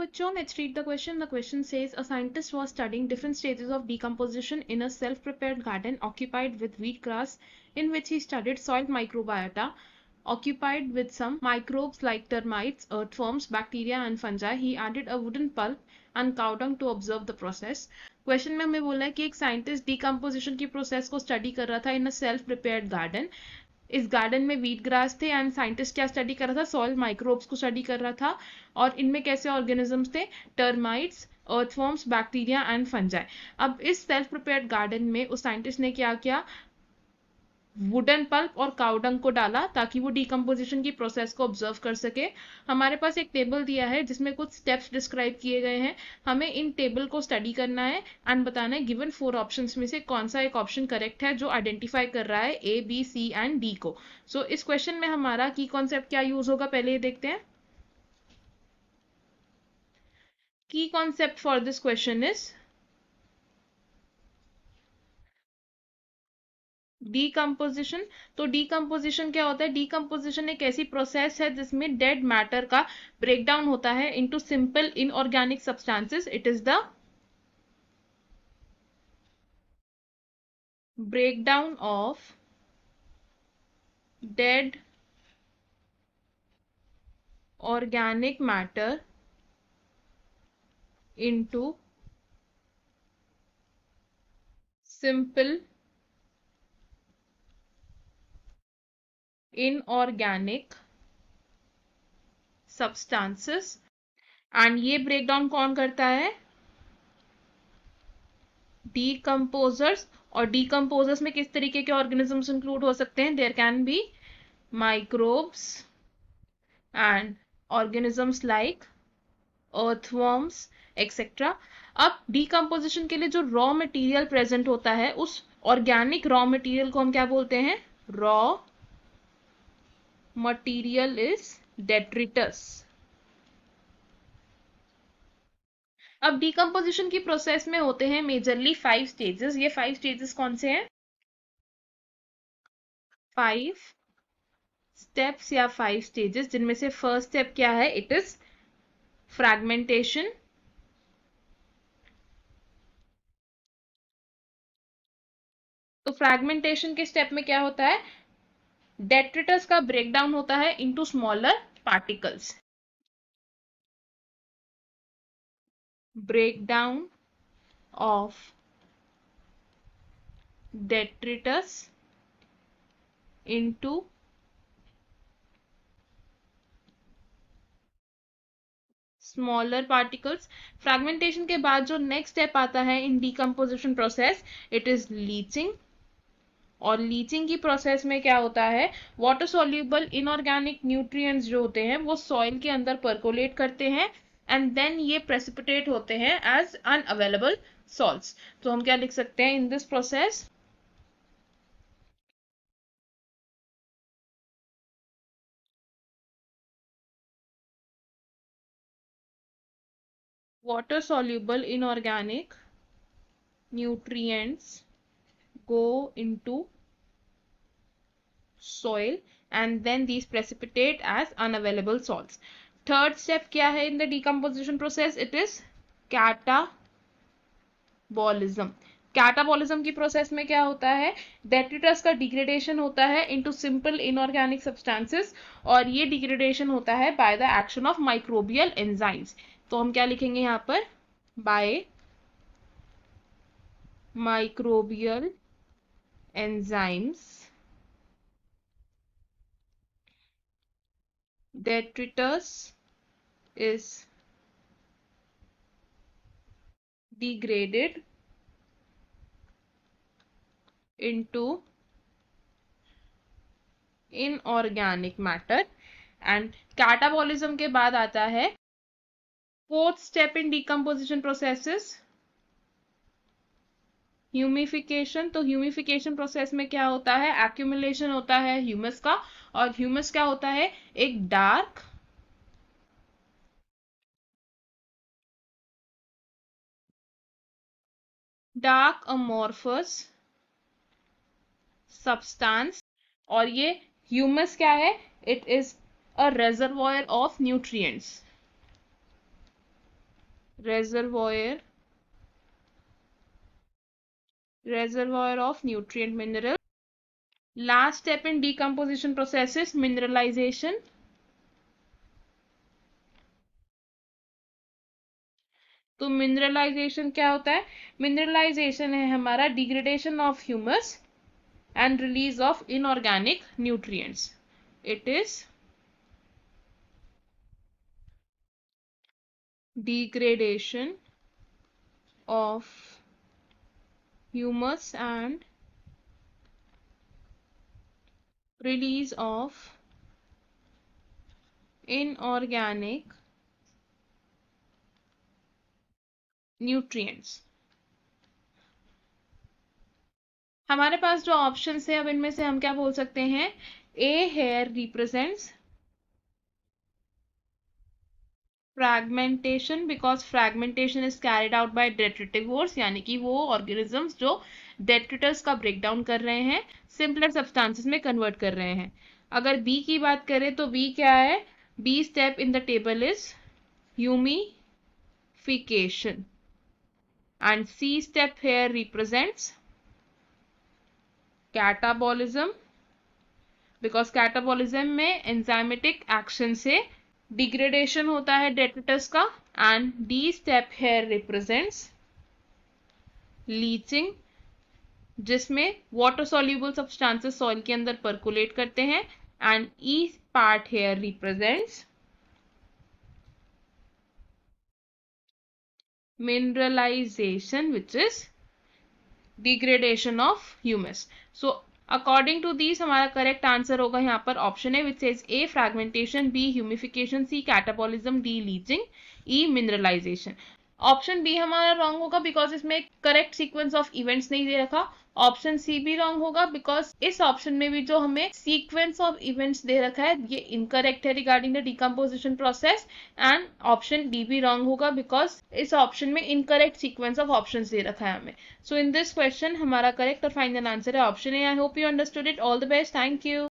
बच्चों, let's read the question. The question says a scientist was studying different stages of decomposition in a self-prepared garden occupied with wheat grass, in which he studied soil microbiota occupied with some microbes like termites, earthworms, bacteria and fungi. He added a wooden pulp and cow dung to observe the process. Question में हमें बोला है कि एक scientist decomposition की process को study कर रहा था इन अ सेल्फ प्रिपेयर्ड गार्डन. इस गार्डन में वीट ग्रास थे एंड साइंटिस्ट क्या स्टडी कर रहा था, सॉइल माइक्रोब्स को स्टडी कर रहा था और इनमें कैसे ऑर्गेनिजम्स थे, termites, earthworms, bacteria and fungi. अब इस सेल्फ प्रिपेयर्ड गार्डन में उस साइंटिस्ट ने क्या किया, वुडन पल्प और काउडंग को डाला ताकि वो डिकम्पोजिशन की प्रोसेस को ऑब्जर्व कर सके. हमारे पास एक टेबल दिया है जिसमें कुछ स्टेप्स डिस्क्राइब किए गए हैं. हमें इन टेबल को स्टडी करना है एंड बताना है गिवन 4 ऑप्शंस में से कौन सा एक ऑप्शन करेक्ट है जो आइडेंटिफाई कर रहा है ए, बी, सी एंड डी को. सो इस क्वेश्चन में हमारा की कॉन्सेप्ट क्या यूज होगा, पहले ये देखते हैं. की concept for this question is decomposition. तो डीकम्पोजिशन क्या होता है, डीकम्पोजिशन एक ऐसी प्रोसेस है जिसमें डेड मैटर का ब्रेकडाउन होता है into simple inorganic substances. It is the breakdown of dead organic matter into simple inorganic substances. And ये ब्रेकडाउन कौन करता है, डीकम्पोजर्स. और डीकम्पोजर्स में किस तरीके के ऑर्गेनिजम्स इंक्लूड हो सकते हैं, there can be microbes and organisms like earthworms etcetera. अब डीकम्पोजिशन के लिए जो रॉ मटेरियल प्रेजेंट होता है उस ऑर्गेनिक रॉ मटेरियल को हम क्या बोलते हैं, रॉ मटेरियल इज डेट्रिटस. अब डीकम्पोजिशन की प्रोसेस में होते हैं मेजरली 5 स्टेजेस. ये 5 स्टेजेस कौन से हैं, 5 स्टेप्स या 5 स्टेजेस, जिनमें से फर्स्ट स्टेप क्या है, इट इज फ्रैगमेंटेशन. तो फ्रैगमेंटेशन के स्टेप में क्या होता है, डेट्रिटस का ब्रेकडाउन होता है into smaller particles. breakdown of detritus into smaller particles. Fragmentation के बाद जो नेक्स्ट स्टेप आता है in decomposition process, it is leaching. और लीचिंग की प्रोसेस में क्या होता है, वाटर सॉल्यूबल इनऑर्गेनिक न्यूट्रिएंट्स जो होते हैं वो सॉइल के अंदर परकोलेट करते हैं एंड देन ये प्रेसिपिटेट होते हैं एज अनअवेलेबल सॉल्ट्स. तो हम क्या लिख सकते हैं, in this process water soluble inorganic nutrients go into soil and then these precipitate as unavailable salts. Third step क्या है in the decomposition process, it is catabolism. Catabolism की प्रोसेस में क्या होता है, डेट्रिटस का डिग्रेडेशन होता है इनटू सिंपल इनऑर्गेनिक सब्सटेंसेस और ये डिग्रेडेशन होता है by the action of microbial enzymes. तो हम क्या लिखेंगे यहाँ पर, by microbial enzymes detritus is degraded into inorganic matter. And catabolism के बाद आता है fourth step in decomposition processes, humification. तो ह्यूमिफिकेशन प्रोसेस में क्या होता है, एक्यूमुलेशन होता है ह्यूमस का. और ह्यूमस क्या होता है, एक डार्क अमोर्फस सब्सटेंस. और ये ह्यूमस क्या है, it is a reservoir of nutrients. reservoir of nutrient mineral. Last step in decomposition process is mineralization. तो मिनरलाइजेशन क्या होता है? मिनरलाइजेशन है हमारा degradation of humus and release of inorganic nutrients. It is degradation of humus and release of inorganic nutrients. हमारे पास जो options है अब इनमें से हम क्या बोल सकते हैं? A here represents fragmentation because fragmentation is carried out by detritivores, यानी कि वो ऑर्गेनिजम्स जो डेट्रिटस का ब्रेकडाउन कर रहे हैं सिंपलर सब्सटेंसेस में कन्वर्ट कर रहे हैं. अगर बी की बात करें तो बी क्या है? B step in the table is humification and C step here represents catabolism because catabolism में एंजाइमेटिक एक्शन से डिग्रेडेशन होता है डेट्रिटस का. And D step here represents leaching जिसमें वाटर सॉल्यूबल सब्सटेंसेस सॉइल के अंदर परकुलेट करते हैं. And E part here represents mineralization which is degradation of humus. So according to this हमारा करेक्ट आंसर होगा यहाँ पर ऑप्शन है which says A fragmentation, B humification, C catabolism, D leaching, E mineralisation. Option B हमारा wrong होगा because इसमें correct sequence of events नहीं दे रखा. ऑप्शन सी भी रॉन्ग होगा बिकॉज इस ऑप्शन में भी जो हमें सीक्वेंस ऑफ इवेंट्स दे रखा है ये इनकरेक्ट है regarding the decomposition process. And option D भी रॉन्ग होगा बिकॉज इस ऑप्शन में इनकरेक्ट सीक्वेंस ऑफ ऑप्शन दे रखा है हमें. सो इन दिस क्वेश्चन हमारा करेक्ट और फाइनल आंसर है option A. I hope you understood it. All the best. Thank you.